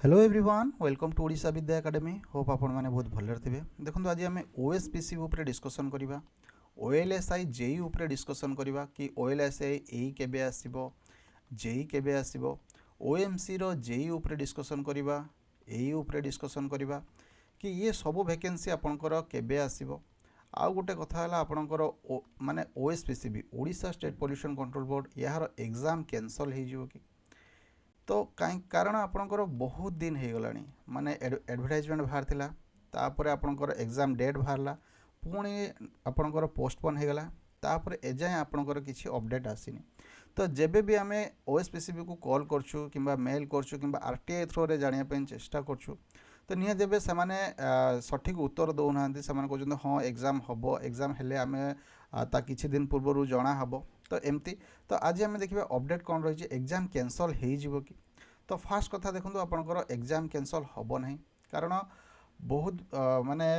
Hello everyone welcome to Odisha Vidya Academy hope आपण मैंने बहुत भलरे थे। देखो आज आम ओएसपीसी उपरे डिस्कसन करवा ओएलएसआई जेई उपरे डिस्कसन करवा कि ओएलएसआई एई केबे आसीबो जेई केबे आसीबो ओएमसी रो जेई उपरे डिस्कसन करवा एई उपरे डिस्कसन करवा कि ये सब वैकेंसी आपणकर केबे आसीबो। आउ गोटे कथा है आपणकर माने ओएसपीसी भी Odisha state pollution control board यार एग्जाम कैंसल हो कि तो कहीं कारण आपणकर बहुत दिन हो गला माने एडवर्टाइजमेंट बाहर थिला तापर आपणकर एग्जाम डेट बाहरला पुणी आपणकर पोस्टपोन हो गला तापर एजाएं आपणकर किसी अपडेट आसीनी। तो जेबे भी आम ओएसपीसीबी को कॉल करछु किंबा मेल करछु किंबा आरटीआई थ्रो रे जानिया पे चेष्टा करछु तो निहाती भावे से सठिक उत्तर दौना से कहते हाँ एग्जाम हम एग्जाम हेले आम ता किछि दिन पूर्व जना हब तो एमती। तो आज आम देखा अपडेट कौन रही एग्जाम कैंसल हो कि तो फास्ट कथा देखो आपंकर एग्जाम कैंसल हम ना कारण बहुत माने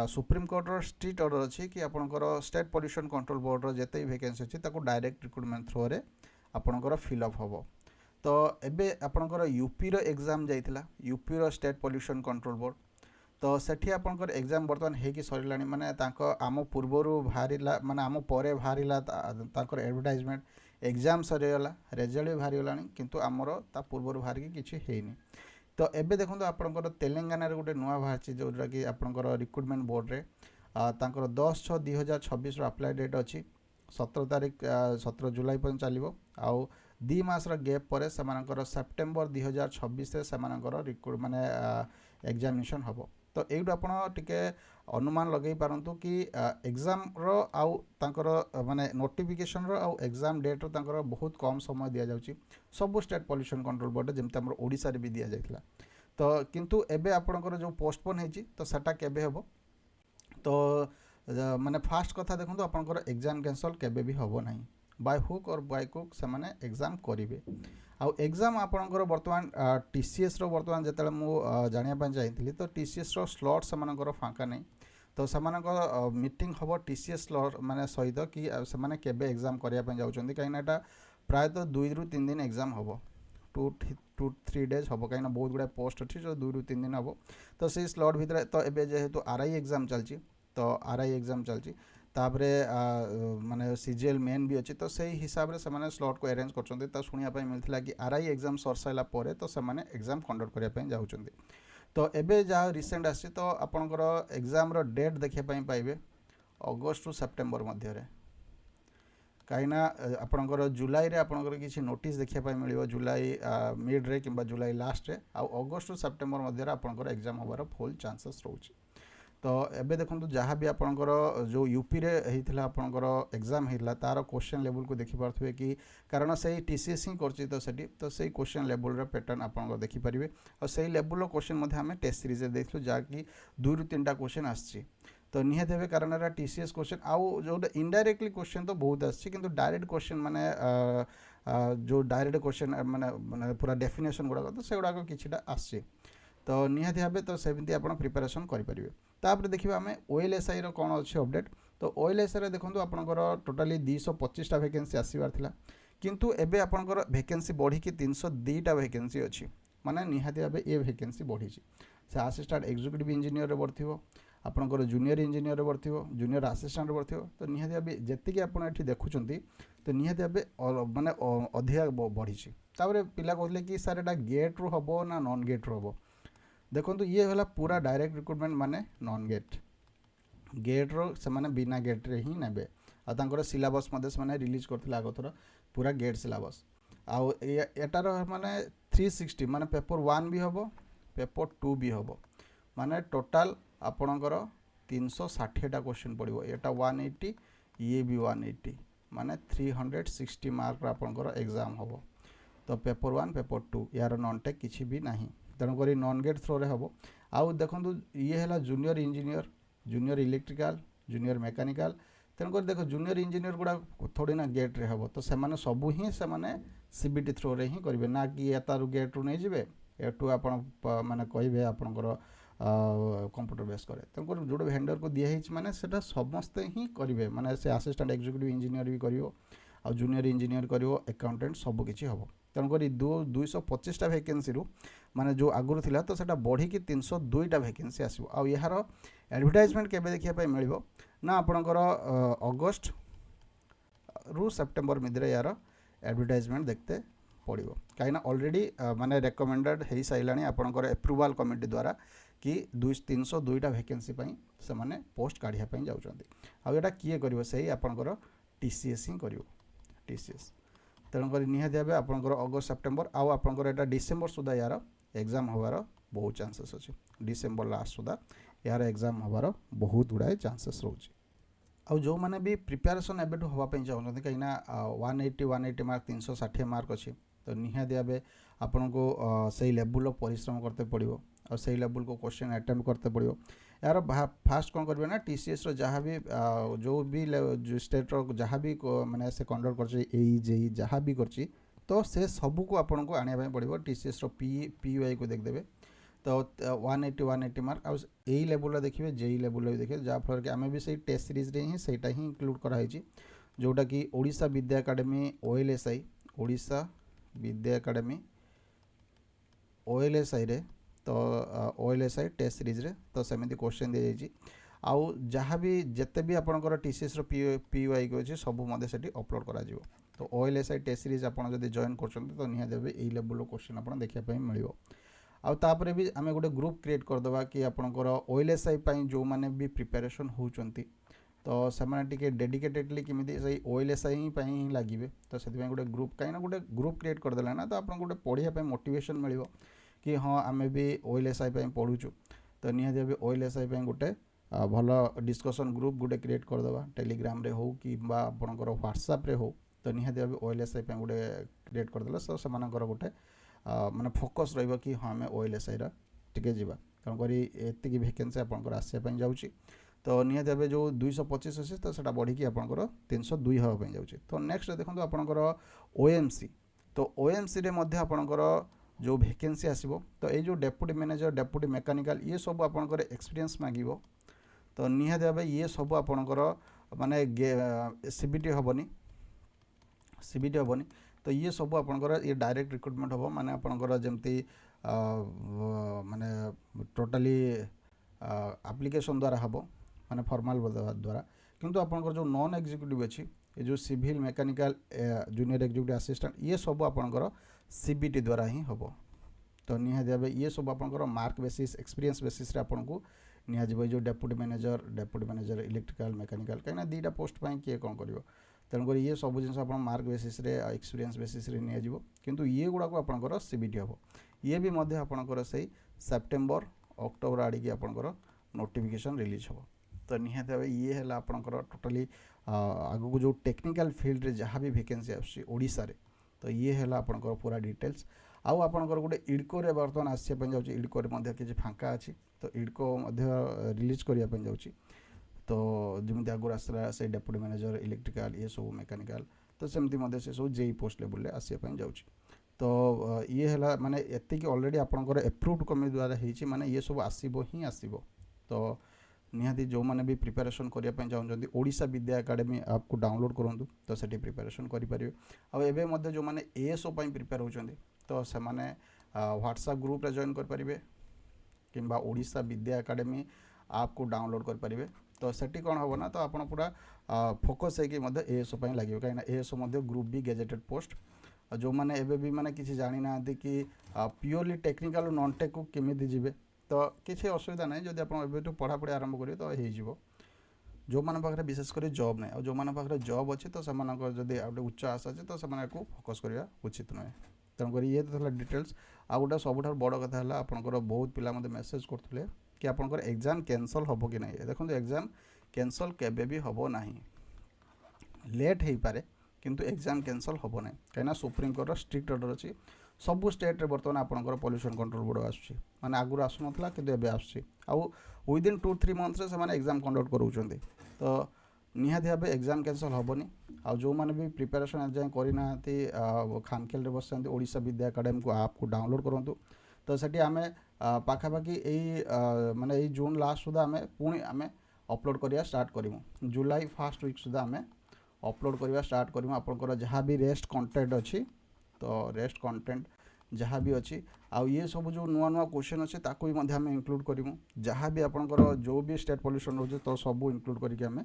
सुप्रीम कोर्टर स्ट्रिक्ट ऑर्डर अच्छी कि आपंकर स्टेट पोल्यूशन कंट्रोल बोर्ड जिते भी वैकेंसी अच्छी डायरेक्ट रिक्रुटमेंट थ्रो रे आपंकर फिलअप हम। तो एबे आपंकर यूपी रो एग्जाम जाइथिला यूपी रो स्टेट पोल्यूशन कंट्रोल बोर्ड तो सेठी आपंकर एग्जाम बर्तमान हेकी सरिलानी माने तांको आम पूर्वर बाहरिला माने आम परे बाहरिला तांकर एडवर्टाइजमेंट एग्जाम सरीगला रेजल्ट भी बाहरी गलानी किंतु आमर ता पूर्वर बाहरिकी किछि हेइनी। तो एबे देखो आपंकर तेलंगाना रे गोटे नुआ बाहर जोटा कि आपंकर रिक्रुटमेंट बोर्ड रे तांकर 10/6/2026 अप्लाई डेट अच्छी 17 तारीख 17 जुलाई पर्यंत चलो आउ 2 मासर गैप पर सेप्टेम्बर 2026 से रिक्रुट माने एग्जामिनेशन हम। तो यू आप अनुमान लगे पारंतु कि एग्जाम रो आउ तांकर माने नोटिफिकेशन रो आउ एग्जाम डेट रो तांकर बहुत कम समय दिया जाउची सब स्टेट पोल्यूशन कंट्रोल बोर्ड जेमते हमर ओडिसा रे भी दिया जाइथिला। तो किंतु एबे आपनकर जो पोस्टपोन हेची तो सेटा केबे हेबो तो माने फास्ट कथा देखो आपनकर एग्जाम कैंसल केबे भी हेबो नाही बाय हुक और बाय कुक से माने एग्जाम करिवे। आउ एग्जाम आपनकर वर्तमान टीसीएस रो वर्तमान जेतले मु जानिया पय चाहिथिली तो टीसीएस रो स्लॉट समानकर फांका नहीं तो समानकर मीटिंग हम टीसीएस स्लॉट माने सहित कि से माने केबे एग्जाम करिया पय जाउचंदी काइना एटा प्रायतः 2 रु 3 दिन एग्जाम हम 2-3 डेज हम कहीं बहुत गुड़ा पोस्ट अच्छी जो 2 रु 3 दिन हम। तो से स्लॉट भितर तो एबे जेहेतु आरआई एग्जाम चलची तो आरआई एग्जाम चलची तापरे माने सीजीएल मेन भी अच्छी तो सही हिसाब से मैंने स्लॉट को अरेंज कर शुणापी मिलता कि आरआई एग्जाम सर सारा पर तो से एग्जाम कंडक्ट करने जाऊँच। तो एबे जहाँ रिसेंट आसी तो आपणकर एग्जाम रो डेट देखापी पाइबे अगस्ट रु सेप्टेम्बर मध्य कहीं आपणकर जुलाई रे आपणकर किसी नोटिस देखापी मिल जुलाई मिड रे कि जुलाई लास्ट रे आउ अगस्ट रु सेप्टेम्बर मध्य आपणकर एग्जाम होबार फुल चांसेस रोचे। तो एबे देखो जहाँ भी आपणकर जो यूपी रे होता आपणकर एग्जाम होता तार क्वेश्चन लेवल को देखिपे कि कारण से टीसीएस ही करची तो से क्वेश्चन लेवल रे पैटर्न आपणकर देखिपारे और से लेवल क्वेश्चन आम टेस्ट सीरीज देखलु जहाँकि 2 रु 3टा क्वेश्चन आसी तो निहत हे कारण टीसीएस क्वेश्चन आउ जो इनडायरेक्टली क्वेश्चन तो बहुत आसी किंतु डायरेक्ट क्वेश्चन माने जो डायरेक्ट क्वेश्चन माने पूरा डेफिनेशन गुड़ाक तो से गुड़ाक किछिटा आसी तो निहत भाव तो सेमती आप प्रिपेरेसन करेंगे। तापर देखिए आम ओएलएसआई रो कौन अच्छे अपडेट तो ओएलएसआई देखो आपंकर टोटाली 225टा वैकेंसी आसबार था किंतु एबे आपंकर वैकेंसी बढ़ी कि 302टा वैकेंसी अच्छी माने निहाती भाव ये वैकेंसी बढ़ी से असिस्टेंट एग्जीक्यूटिव इंजीनियर रे बढ़ियो आपंकर जूनियर इंजीनियर रे बढ़ियो जूनियर असिस्टेंट बढ़ियो तो निहाती भाव जी आप देखुं तो निहाती भाव माने अधिक बढ़ी। तापर पिला कहते कि सर एटा गेट रू हम ना नॉन गेट रू हम देखो ये है पूरा डायरेक्ट रिक्रुटमेंट माने नॉन गेट गेट रो से माने बिना गेट रे ही नेबे आर सिलेबस से रिलीज करते आगथर पूरा गेट सिलेबस आउ एटार माने 360 माने पेपर 1 भी हम पेपर 2 भी हम माने टोटाल आपणकर 360टा क्वेश्चन पड़ो एटा 180 ये भी 180 माने 360 मार्क आपणकर एग्जाम हम। तो पेपर 1 पेपर 2 यार नॉन टेक किसी भी नहीं तेणुक नॉन गेट थ्रो रे हम। आउ देखो ये है junior engineer junior electrical junior mechanical तेणुक देख जूनियर इंजीनियर गुड़ा थोड़ी ना गेट रे हम तो से सबू ही से सीबीटी थ्रो रे ही करेंगे ना कि तार गेट रू नहीं जाए एटू आप माने कहे आपंकर कंप्यूटर बेस करे तेणुक जो भेंडर को दिखाई माने सेटा समस्ते ही करेंगे माने से असिस्टेंट एग्जीक्यूटिव इंजीनियर भी कर जूनियर इंजीनियर कर अकाउंटेंट सबकि हम। तेणुक 225टा वैकेंसी माने जो आगुरी थिला तो सेटा बढ़ी कि 302टा वैकेंसी आसीबो। आ यार एडवर्टाइजमेंट केबे देखिया पाई मिलिबो ना आपणकर अगस्त रु सेप्टेम्बर मध्य यार एडवर्टाइजमेंट देखते पड़ो कहीं ऑलरेडी माने रेकमेंडेड हो सारे आपंकर एप्रुवाल कमिटी द्वारा कि 302टा वैकेंसी से माने पोस्ट काढ़ापी जाऊँच आटा किए कर से आपंकर TCS ही कर TCS तेणुक निहाती भाव आपंकर अगस्त सेप्टेम्बर आउ आपंकर एटा डिसेम्बर सुधा यार एग्जाम होबार बहुत चांसेस अच्छे डिसेम्बर लास्ट सुधा यार एग्जाम होबार बहुत गुड़ाए चांसेस रोचे। आउ जो मैंने भी प्रिपेरेसन एबेठू होवाई चाहते कहीं 180 मार्क 360 मार्क अच्छी तो निहाती भाव आपन को सही लेवल परिश्रम करते पड़ो और सही लेवल को क्वेश्चन अटेम्प्ट करते पड़ो यार फास्ट कौन करेंगे ना TCS जहाँ भी जो भी स्टेट जहाँ भी मैंने से कंडक्ट कर जहाँ भी कर तो से सबू को आपन को आने पड़ो TCS PY को देखिए तो 180 मार्क आउ यही लेवल देखिए JEE लेवल भी देखिए जहाँफल कि आम भी सही टेस्ट सीरीज ही सहीटा ही इंक्लूड कराई जोटा कि Odisha Vidya academy OLSI Odisha Vidya academy OLSI रे तो OLSI टेस्ट सीरीज रे तो सेमती क्वेश्चन दी जाइए आउ जहाँ भी जिते भी आपंकर TCS PY को अच्छे सब से अपलोड करा तो OLSI टेस्ट सीरीज आप जॉइन कर तो निहाती भाव यही लेवल क्वेश्चन आप देखापी मिल आउ तापर भी आम गोटे ग्रुप क्रिएट करदे कि आपंकर OLSI जो मैंने भी प्रिपेरेसन होती तो से डेडिकेटेडली किमिति सही OLSI ही लगे तो से गोटे ग्रुप कहीं गोटे ग्रुप क्रिएट करदे ना तो आपको गोटे पढ़ाई मोटिवेशन मिल कि हाँ आम भी OLSI पढ़ुचु तो निहाती भाव OLSI गोटे भल डिस्कसन ग्रुप गोटे क्रिएट करदे टेलीग्राम रे हो कि आपंकर व्हाट्सएप रे हो तो निहाती भाव OLSI गोटे क्रिएट करदे तो से गोटे माने फोकस रहिबो कि हाँ आम OLSI टिके जीवा तेणुक एति वैकेंसी आपंकर आसापी जाऊँगी तो निहाती भाव जो 225 अच्छे तो सेटा बढ़ी आपंकर 302 होगापी जाऊँगी। तो नेक्स्ट देखो आपंकर OMC तो OMC रे मध्य आपंकर जो वैकेंसी आसीबो तो ये जो डेप्यूटी मैनेजर डेप्यूटी मेकानिकल ये सब आपंकर एक्सपीरियंस मांगिबो तो निहाती भाव ये सब आपंकर माने CBT हेबनी तो ये सब आपंकर ये डायरेक्ट रिक्रुटमेंट हम माने आपंकर जमती माने टोटाली एप्लिकेशन द्वारा हम माने फॉर्मल द्वारा किंतु आपंकर जो नॉन एग्जीक्यूटिव अच्छी ये जो civil mechanical junior executive assistant ये सब आपंकर CBT द्वारा ही हम तो निहाती भाव ये सब आपंकर मार्क बेसिस एक्सपीरियंस बेसिस आपको निजी जो डेप्यूटी मैनेजर इलेक्ट्रिकल मेकानिकल कहीं दुईटा पोस्ट पर किए कौन कर तेणुक ये सब जिन आप मार्क बेसिस एक्सपीरियंस बेसिस निजी किंतु ये गुड़ाक आपंकर CBT हम ये भी आपंकर से सेप्टेम्बर अक्टोबर आड़िकी आपंकर नोटिफिकेशन रिलीज हम तो निहाती भाव ये है आपंकर टोटाली आगू जो टेक्निकल फील्ड रे जहाँ भी वैकेंसी आशा रे तो ये है आपंकर पूरा डिटेल्स आउ आपंकर गोटे इडको रे बर्तमान आसापी जाऊँगी इडको रे किसी फांका अच्छी तो इडको रिलीज करने जाऊँगी तो जमी आगुरी आसला से डेप्यूटी मैनेजर इलेक्ट्रिकल ये सब मेकानिकल तो सेमती से सब JEE पोस्ट लेवल आसापी जाऊँगी तो ये है माने एति ऑलरेडी आपंकर एप्रुव्ड कमिटी द्वारा होती माने ये सब आसब ही आसब तो निहाती जो मैंने भी प्रिपेरेसन करने चाहते ओडिशा विद्या एकेडमी ऐप को डाउनलोड करूँ तो से प्रिपेरेसन करेंगे आउ जो मैंने ASO प्रिपेयर होती तो से व्हाट्सएप ग्रुप रे जॉइन करेंगे कि ओडिशा विद्या एकेडमी ऐप को डाउनलोड करेंगे तो सेठी कौन हम ना तो आप पूरा फोकस है कि ASO लगे कहीं ASO ग्रुप भी गेजेटेड पोस्ट जो मैंने एबे भी माने किसी जानी ना कि प्योरली टेक्निकल नॉन टेक को केमिति जीवे तो किसी असुविधा ना जब आप पढ़ापढ़ी आरंभ करेंगे तो हो जो मान पाखे विशेषकर जॉब ना जो मान पाखे जॉब अच्छे तो जदि गोटे उच्च आशा अच्छे तो फोकस करवा उचित नुहे तेणुक ये तो डिटेल्स आ गोटे सबुठ बड़ कथा है आपंकर बहुत पिला मेसेज करते कि आपंकर एग्जाम कैंसल हम कि नहीं देखो एग्जाम कैंसल केबे भी हम ना लेट हो पारे किंतु एग्जाम कैंसल हम ना कहीं सुप्रीमकोर्ट स्ट्रिक्ट ऑर्डर अच्छी सबू स्टेट रे बर्तमान आपंकर पॉल्यूशन कंट्रोल बोर्ड आसूँ माने आगुरी आसूना कि आउ विदिन 2-3 मंथ्स से एग्जाम कंडक्ट करों तो निहाती भाव एग्जाम कैंसल हेनी आउ जो मैंने भी प्रिपेरेसन एजाएं करना खामखेल बस ओडिशा विद्या एकेडमी को ऐप को डाउनलोड करूँ तो सेठी आम पाखापाखि माने जून लास्ट सुधा आम पुणी आम अपलोड करिया स्टार्ट करूँ जुलाई 1st वीक सुधा आम अपलोड करवा स्टार्ट करूँ आपंकर जहाँ भी रेस्ट कंटेंट अच्छी तो रेस्ट कंटेंट जहाँ भी अच्छी आउ ये सब जो नुआ नुआ क्वेश्चन अच्छे ताकू भी आम इंक्लूड करूँ जहाँ भी आपंकर जो भी स्टेट पॉल्यूशन रोचे तो सब इंक्लूड करके आम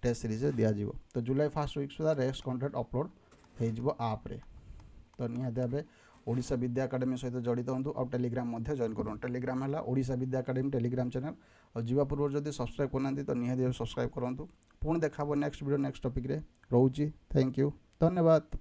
टेस्ट सीरीज दिज्व तो जुलाई 1 वीक सुधा रेस्ट कंटेंट अपलोड हो आप्रे तो निहाती भाव ओडिशा विद्या एकेडमी सहित जड़ित हूँ और टेलीग्राम जॉइन करूँ टेलीग्राम है Odisha Vidya academy Telegram channel और जीवा पूर्व जब सब्सक्राइब करना तो निहाती भाव सब्सक्राइब करूँ पुणी देखा नेक्स्ट वीडियो नेक्स्ट टॉपिक रे रोची थैंक यू धन्यवाद।